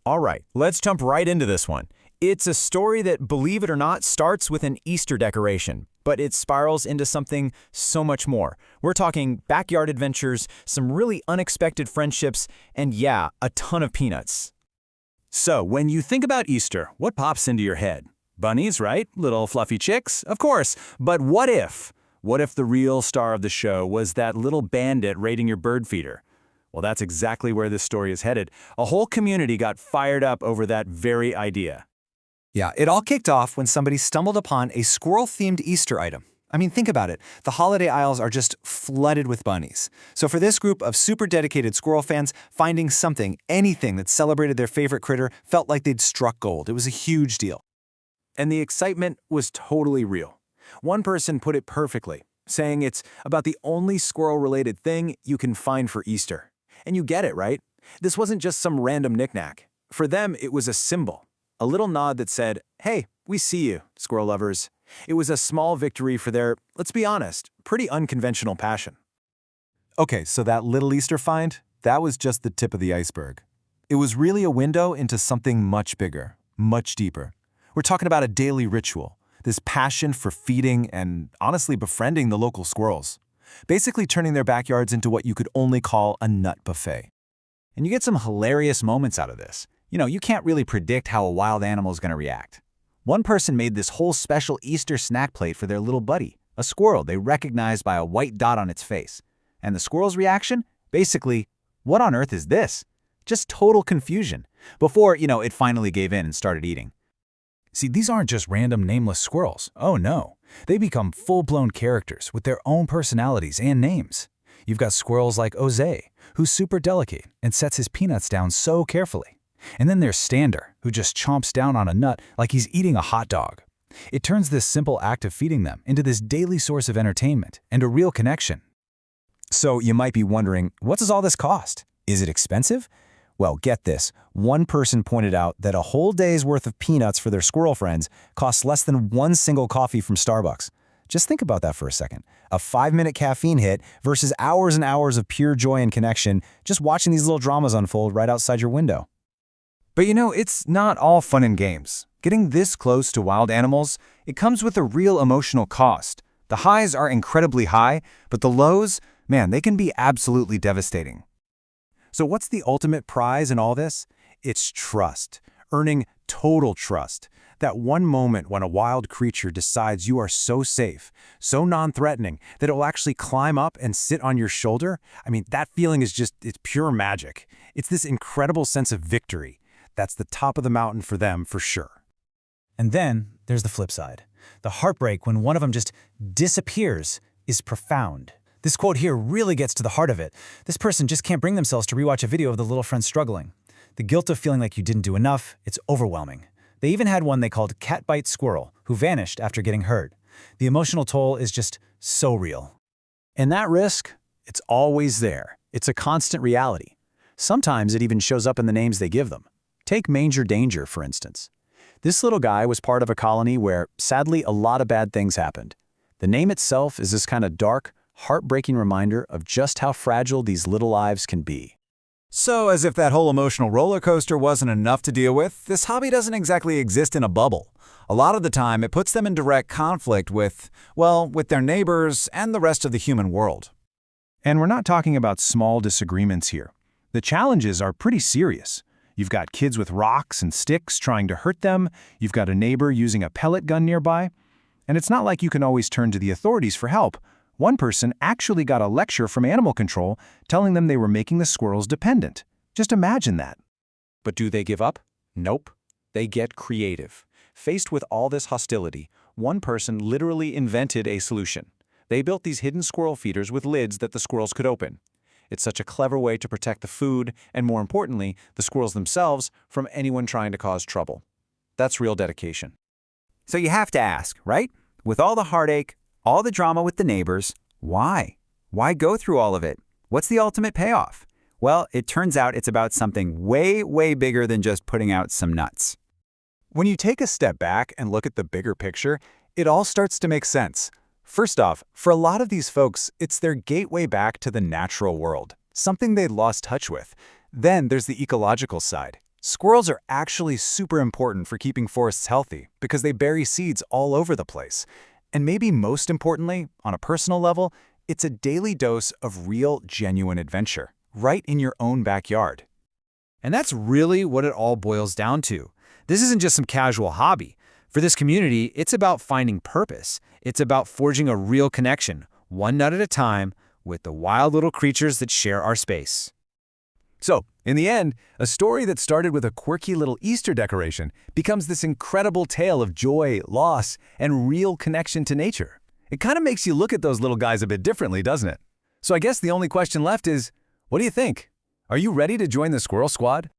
All right, let's jump right into this one. It's a story that, believe it or not, starts with an Easter decoration, but it spirals into something so much more. We're talking backyard adventures, some really unexpected friendships, and yeah, a ton of peanuts. So, when you think about Easter, what pops into your head? Bunnies, right? Little fluffy chicks? Of course. But what if? What if the real star of the show was that little bandit raiding your bird feeder? Well, that's exactly where this story is headed. A whole community got fired up over that very idea. Yeah, it all kicked off when somebody stumbled upon a squirrel-themed Easter item. I mean, think about it. The holiday aisles are just flooded with bunnies. So for this group of super dedicated squirrel fans, finding something, anything that celebrated their favorite critter felt like they'd struck gold. It was a huge deal. And the excitement was totally real. One person put it perfectly, saying it's about the only squirrel-related thing you can find for Easter. And you get it, right? This wasn't just some random knickknack. For them, it was a symbol. A little nod that said, hey, we see you, squirrel lovers. It was a small victory for their, let's be honest, pretty unconventional passion. Okay, so that little Easter find, that was just the tip of the iceberg. It was really a window into something much bigger, much deeper. We're talking about a daily ritual, this passion for feeding and, honestly, befriending the local squirrels. Basically turning their backyards into what you could only call a nut buffet. And you get some hilarious moments out of this. You can't really predict how a wild animal is going to react. One person made this whole special Easter snack plate for their little buddy, a squirrel they recognized by a white dot on its face. And the squirrel's reaction? Basically, what on earth is this? Just total confusion. Before, it finally gave in and started eating. See, these aren't just random nameless squirrels. Oh no. They become full-blown characters with their own personalities and names. You've got squirrels like Oje, who's super delicate and sets his peanuts down so carefully. And then there's Stander, who just chomps down on a nut like he's eating a hot dog. It turns this simple act of feeding them into this daily source of entertainment and a real connection. So you might be wondering, what does all this cost? Is it expensive? Well, get this. One person pointed out that a whole day's worth of peanuts for their squirrel friends costs less than one single coffee from Starbucks. Just think about that for a second. A 5-minute caffeine hit versus hours and hours of pure joy and connection just watching these little dramas unfold right outside your window. But it's not all fun and games. Getting this close to wild animals, it comes with a real emotional cost. The highs are incredibly high, but the lows, man, they can be absolutely devastating. So what's the ultimate prize in all this? It's trust, earning total trust. That one moment when a wild creature decides you are so safe, so non-threatening, that it will actually climb up and sit on your shoulder. I mean, that feeling is it's pure magic. It's this incredible sense of victory. That's the top of the mountain for them, for sure. And then there's the flip side. The heartbreak when one of them just disappears is profound. This quote here really gets to the heart of it. This person just can't bring themselves to rewatch a video of the little friend struggling. The guilt of feeling like you didn't do enough, it's overwhelming. They even had one they called Cat Bite Squirrel, who vanished after getting hurt. The emotional toll is just so real. And that risk, it's always there. It's a constant reality. Sometimes it even shows up in the names they give them. Take Manger Danger, for instance. This little guy was part of a colony where, sadly, a lot of bad things happened. The name itself is this kind of dark, heartbreaking reminder of just how fragile these little lives can be. So, as if that whole emotional roller coaster wasn't enough to deal with, this hobby doesn't exactly exist in a bubble. A lot of the time, it puts them in direct conflict with their neighbors and the rest of the human world. And we're not talking about small disagreements here. The challenges are pretty serious. You've got kids with rocks and sticks trying to hurt them. You've got a neighbor using a pellet gun nearby. And it's not like you can always turn to the authorities for help. One person actually got a lecture from animal control telling them they were making the squirrels dependent. Just imagine that. But do they give up? Nope. They get creative. Faced with all this hostility, one person literally invented a solution. They built these hidden squirrel feeders with lids that the squirrels could open. It's such a clever way to protect the food, and more importantly, the squirrels themselves, from anyone trying to cause trouble. That's real dedication. So you have to ask, right? With all the heartache, all the drama with the neighbors, why? Why go through all of it? What's the ultimate payoff? Well, it turns out it's about something way, way bigger than just putting out some nuts. When you take a step back and look at the bigger picture, it all starts to make sense. First off, for a lot of these folks, it's their gateway back to the natural world, something they'd lost touch with. Then there's the ecological side. Squirrels are actually super important for keeping forests healthy because they bury seeds all over the place. And maybe most importantly, on a personal level, it's a daily dose of real, genuine adventure, right in your own backyard. And that's really what it all boils down to. This isn't just some casual hobby. For this community, it's about finding purpose. It's about forging a real connection, one nut at a time, with the wild little creatures that share our space. So, in the end, a story that started with a quirky little Easter decoration becomes this incredible tale of joy, loss, and real connection to nature. It kind of makes you look at those little guys a bit differently, doesn't it? So I guess the only question left is, what do you think? Are you ready to join the Squirrel Squad?